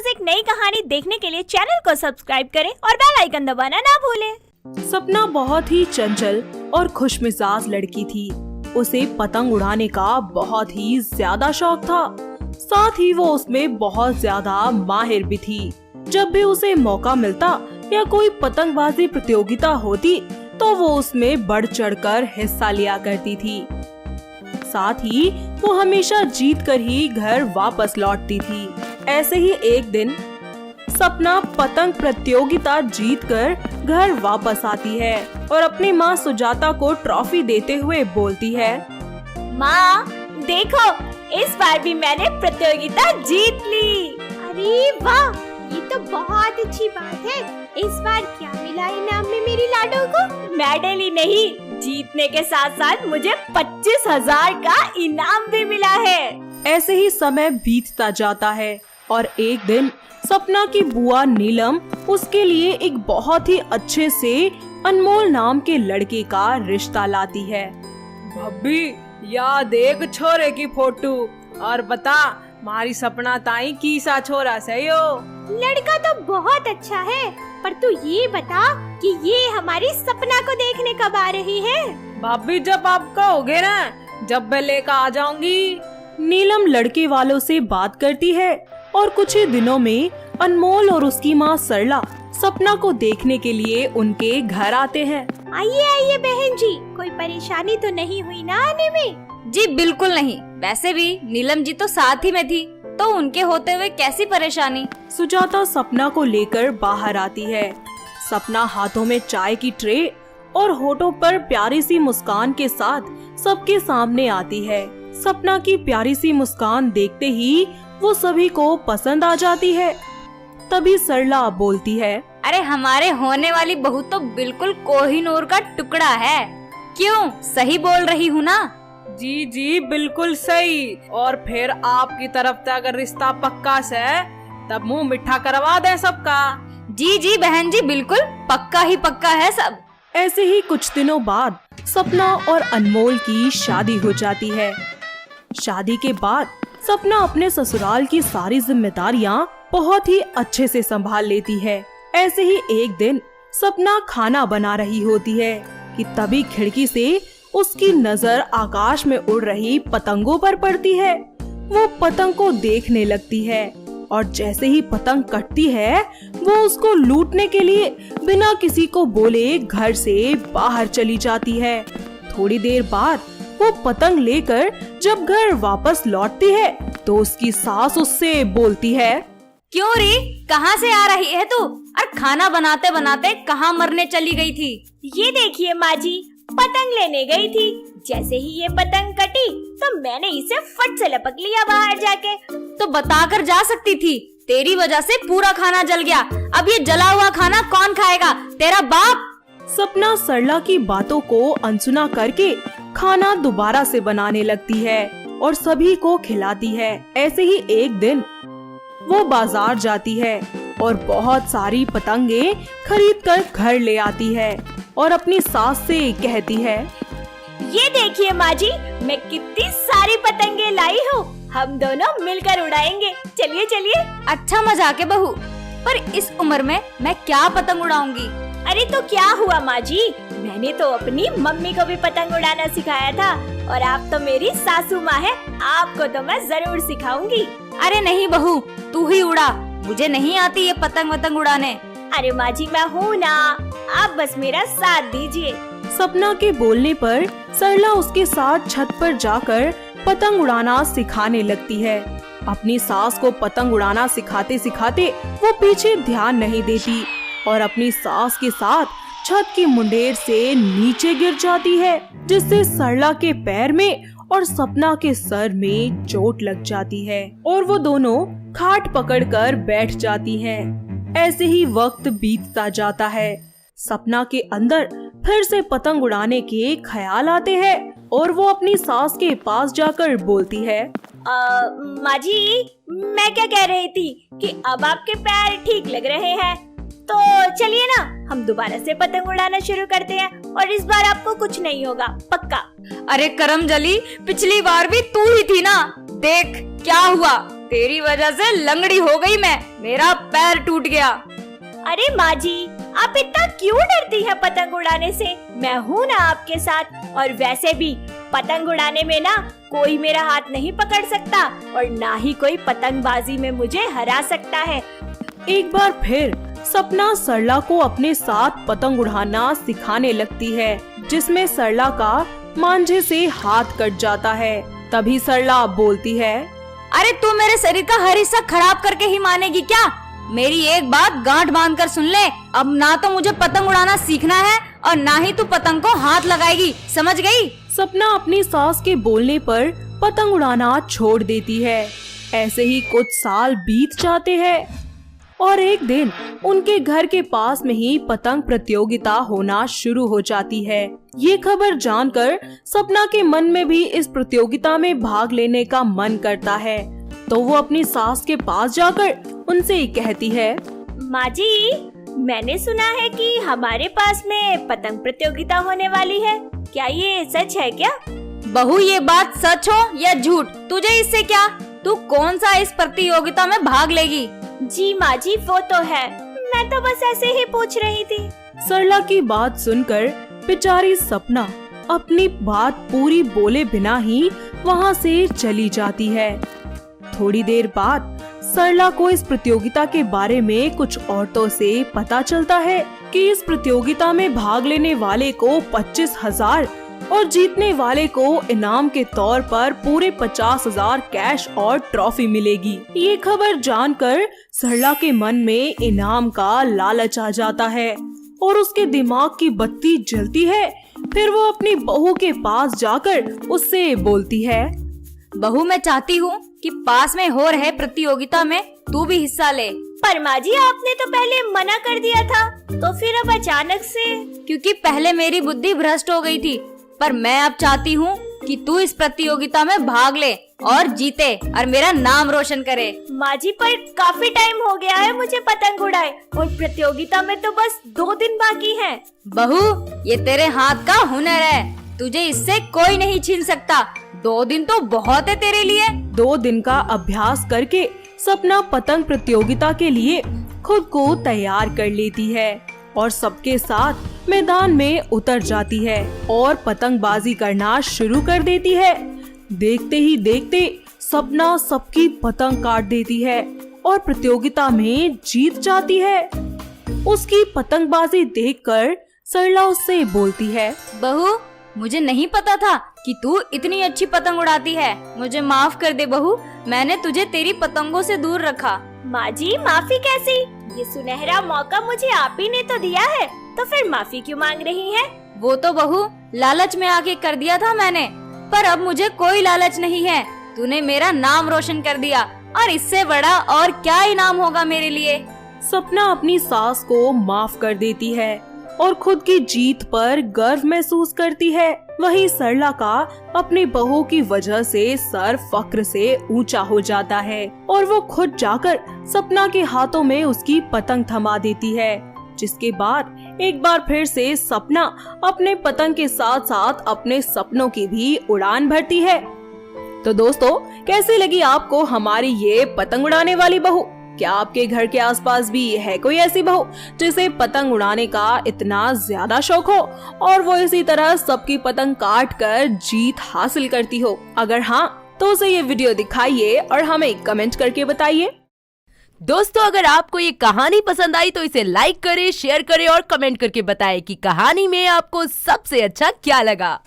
रोज एक नई कहानी देखने के लिए चैनल को सब्सक्राइब करें और बेल आइकन दबाना ना भूलें। सपना बहुत ही चंचल और खुशमिजाज लड़की थी। उसे पतंग उड़ाने का बहुत ही ज्यादा शौक था। साथ ही वो उसमें बहुत ज्यादा माहिर भी थी। जब भी उसे मौका मिलता या कोई पतंगबाजी प्रतियोगिता होती तो वो उसमें बढ़ चढ़कर हिस्सा लिया करती थी। साथ ही वो हमेशा जीत कर ही घर वापस लौटती थी। ऐसे ही एक दिन सपना पतंग प्रतियोगिता जीतकर घर वापस आती है और अपनी माँ सुजाता को ट्रॉफी देते हुए बोलती है, माँ देखो, इस बार भी मैंने प्रतियोगिता जीत ली। अरे वाह, ये तो बहुत अच्छी बात है। इस बार क्या मिला इनाम में मेरी लाडो को? मेडल ही नहीं, जीतने के साथ साथ मुझे 25,000 का इनाम भी मिला है। ऐसे ही समय बीतता जाता है और एक दिन सपना की बुआ नीलम उसके लिए एक बहुत ही अच्छे से अनमोल नाम के लड़के का रिश्ता लाती है। भाभी, या देख छोरे की फोटो और बता मारी सपना ताई कीसा छोरा सही हो। लड़का तो बहुत अच्छा है, पर तू ये बता कि ये हमारी सपना को देखने कब आ रही है? भाभी, जब आप कहोगे ना, जब मैं लेकर आ जाऊंगी। नीलम लड़के वालों से बात करती है और कुछ ही दिनों में अनमोल और उसकी माँ सरला सपना को देखने के लिए उनके घर आते हैं। आइए आइए बहन जी, कोई परेशानी तो नहीं हुई ना आने में? जी बिल्कुल नहीं। वैसे भी नीलम जी तो साथ ही में थी, तो उनके होते हुए कैसी परेशानी। सुजाता सपना को लेकर बाहर आती है। सपना हाथों में चाय की ट्रे और होठों पर प्यारी सी मुस्कान के साथ सबके सामने आती है। सपना की प्यारी सी मुस्कान देखते ही वो सभी को पसंद आ जाती है। तभी सरला बोलती है, अरे हमारे होने वाली बहू तो बिल्कुल कोहिनूर का टुकड़ा है। क्यों, सही बोल रही हूँ ना? जी जी बिल्कुल सही। और फिर आपकी तरफ से अगर रिश्ता पक्का से तब मुंह मिठा करवा दे सबका। जी जी बहन जी, बिल्कुल पक्का ही पक्का है सब। ऐसे ही कुछ दिनों बाद सपना और अनमोल की शादी हो जाती है। शादी के बाद सपना अपने ससुराल की सारी जिम्मेदारियां बहुत ही अच्छे से संभाल लेती है। ऐसे ही एक दिन सपना खाना बना रही होती है कि तभी खिड़की से उसकी नजर आकाश में उड़ रही पतंगों पर पड़ती है। वो पतंग को देखने लगती है और जैसे ही पतंग कटती है वो उसको लूटने के लिए बिना किसी को बोले घर से बाहर चली जाती है। थोड़ी देर बाद वो पतंग लेकर जब घर वापस लौटती है तो उसकी सास उससे बोलती है, क्यों री, कहाँ से आ रही है तू? और खाना बनाते बनाते कहाँ मरने चली गई थी? ये देखिए माँ जी, पतंग लेने गई थी। जैसे ही ये पतंग कटी तो मैंने इसे फट से लपक लिया बाहर जाके। तो बताकर जा सकती थी, तेरी वजह से पूरा खाना जल गया। अब ये जला हुआ खाना कौन खाएगा? तेरा बाप। सपना सरला की बातों को अनसुना करके खाना दोबारा से बनाने लगती है और सभी को खिलाती है। ऐसे ही एक दिन वो बाजार जाती है और बहुत सारी पतंगे खरीद कर घर ले आती है और अपनी सास से कहती है, ये देखिए माँ जी, मैं कितनी सारी पतंगे लाई हूँ। हम दोनों मिलकर उड़ाएंगे। चलिए चलिए। अच्छा मजाक है बहू, पर इस उम्र में मैं क्या पतंग उड़ाऊंगी? अरे तो क्या हुआ माँ जी, मैंने तो अपनी मम्मी को भी पतंग उड़ाना सिखाया था और आप तो मेरी सासू माँ है, आपको तो मैं जरूर सिखाऊंगी। अरे नहीं बहू, तू ही उड़ा, मुझे नहीं आती ये पतंग वतंग उड़ाने। अरे माँ जी, मैं हूँ ना, आप बस मेरा साथ दीजिए। सपना के बोलने पर सरला उसके साथ छत पर जाकर पतंग उड़ाना सिखाने लगती है। अपनी सास को पतंग उड़ाना सिखाते सिखाते वो पीछे ध्यान नहीं देती और अपनी सास के साथ छत की मुंडेर से नीचे गिर जाती है, जिससे सरला के पैर में और सपना के सर में चोट लग जाती है और वो दोनों खाट पकड़कर बैठ जाती हैं। ऐसे ही वक्त बीतता जाता है। सपना के अंदर फिर से पतंग उड़ाने के ख्याल आते हैं और वो अपनी सास के पास जाकर बोलती है, माँ जी, मैं क्या कह रही थी कि अब आपके पैर ठीक लग रहे हैं, तो चलिए ना हम दोबारा से पतंग उड़ाना शुरू करते हैं और इस बार आपको कुछ नहीं होगा, पक्का। अरे करम जली, पिछली बार भी तू ही थी ना, देख क्या हुआ, तेरी वजह से लंगड़ी हो गई मैं, मेरा पैर टूट गया। अरे माँ जी, आप इतना क्यों डरती हैं पतंग उड़ाने से? मैं हूँ ना आपके साथ। और वैसे भी पतंग उड़ाने में ना कोई मेरा हाथ नहीं पकड़ सकता और ना ही कोई पतंगबाजी में मुझे हरा सकता है। एक बार फिर सपना सरला को अपने साथ पतंग उड़ाना सिखाने लगती है, जिसमें सरला का मांझे से हाथ कट जाता है। तभी सरला बोलती है, अरे तू मेरे शरीर का हर हिस्सा खराब करके ही मानेगी क्या? मेरी एक बात गांठ बांध कर सुन ले, अब ना तो मुझे पतंग उड़ाना सीखना है और ना ही तू पतंग को हाथ लगाएगी, समझ गई? सपना अपनी सास के बोलने पर पतंग उड़ाना छोड़ देती है। ऐसे ही कुछ साल बीत जाते हैं और एक दिन उनके घर के पास में ही पतंग प्रतियोगिता होना शुरू हो जाती है। ये खबर जानकर सपना के मन में भी इस प्रतियोगिता में भाग लेने का मन करता है, तो वो अपनी सास के पास जाकर उनसे कहती है, माँ जी, मैंने सुना है कि हमारे पास में पतंग प्रतियोगिता होने वाली है। क्या ये सच है क्या? बहू, ये बात सच हो या झूठ, तुझे इससे क्या? तू कौन सा इस प्रतियोगिता में भाग लेगी? जी माँ जी, वो तो है, मैं तो बस ऐसे ही पूछ रही थी। सरला की बात सुनकर बेचारी सपना अपनी बात पूरी बोले बिना ही वहाँ से चली जाती है। थोड़ी देर बाद सरला को इस प्रतियोगिता के बारे में कुछ औरतों से पता चलता है कि इस प्रतियोगिता में भाग लेने वाले को 25,000 और जीतने वाले को इनाम के तौर पर पूरे 50,000 कैश और ट्रॉफी मिलेगी। ये खबर जानकर सरला के मन में इनाम का लालच आ जाता है और उसके दिमाग की बत्ती जलती है। फिर वो अपनी बहू के पास जाकर उससे बोलती है, बहू, मैं चाहती हूँ कि पास में हो रहे प्रतियोगिता में तू भी हिस्सा ले। पर माँ जी, आपने तो पहले मना कर दिया था, तो फिर अब अचानक से? क्योंकि पहले मेरी बुद्धि भ्रष्ट हो गई थी, पर मैं अब चाहती हूँ कि तू इस प्रतियोगिता में भाग ले और जीते और मेरा नाम रोशन करे। माँ जी, पर काफी टाइम हो गया है मुझे पतंग उड़ाए और प्रतियोगिता में तो बस 2 दिन बाकी हैं। बहू, ये तेरे हाथ का हुनर है, तुझे इससे कोई नहीं छीन सकता। 2 दिन तो बहुत है तेरे लिए। 2 दिन का अभ्यास करके सपना पतंग प्रतियोगिता के लिए खुद को तैयार कर लेती है और सबके साथ मैदान में उतर जाती है और पतंगबाजी करना शुरू कर देती है। देखते ही देखते सपना सबकी पतंग काट देती है और प्रतियोगिता में जीत जाती है। उसकी पतंगबाजी देखकर सरला उससे बोलती है, बहू, मुझे नहीं पता था कि तू इतनी अच्छी पतंग उड़ाती है। मुझे माफ कर दे बहू, मैंने तुझे तेरी पतंगों से दूर रखा। माँ जी, माफी कैसी? ये सुनहरा मौका मुझे आप ही ने तो दिया है, तो फिर माफी क्यों मांग रही हैं? वो तो बहू लालच में आके कर दिया था मैंने, पर अब मुझे कोई लालच नहीं है। तूने मेरा नाम रोशन कर दिया और इससे बड़ा और क्या इनाम होगा मेरे लिए। सपना अपनी सास को माफ कर देती है और खुद की जीत पर गर्व महसूस करती है। वहीं सरला का अपनी बहू की वजह से सर फक्र से ऊंचा हो जाता है और वो खुद जाकर सपना के हाथों में उसकी पतंग थमा देती है, जिसके बाद एक बार फिर से सपना अपने पतंग के साथ साथ अपने सपनों की भी उड़ान भरती है। तो दोस्तों, कैसी लगी आपको हमारी ये पतंग उड़ाने वाली बहू? क्या आपके घर के आसपास भी है कोई ऐसी बहू जिसे पतंग उड़ाने का इतना ज्यादा शौक हो और वो इसी तरह सबकी पतंग काट कर जीत हासिल करती हो? अगर हाँ, तो उसे ये वीडियो दिखाइए और हमें कमेंट करके बताइए। दोस्तों, अगर आपको ये कहानी पसंद आई तो इसे लाइक करें, शेयर करें और कमेंट करके बताएं कि कहानी में आपको सबसे अच्छा क्या लगा।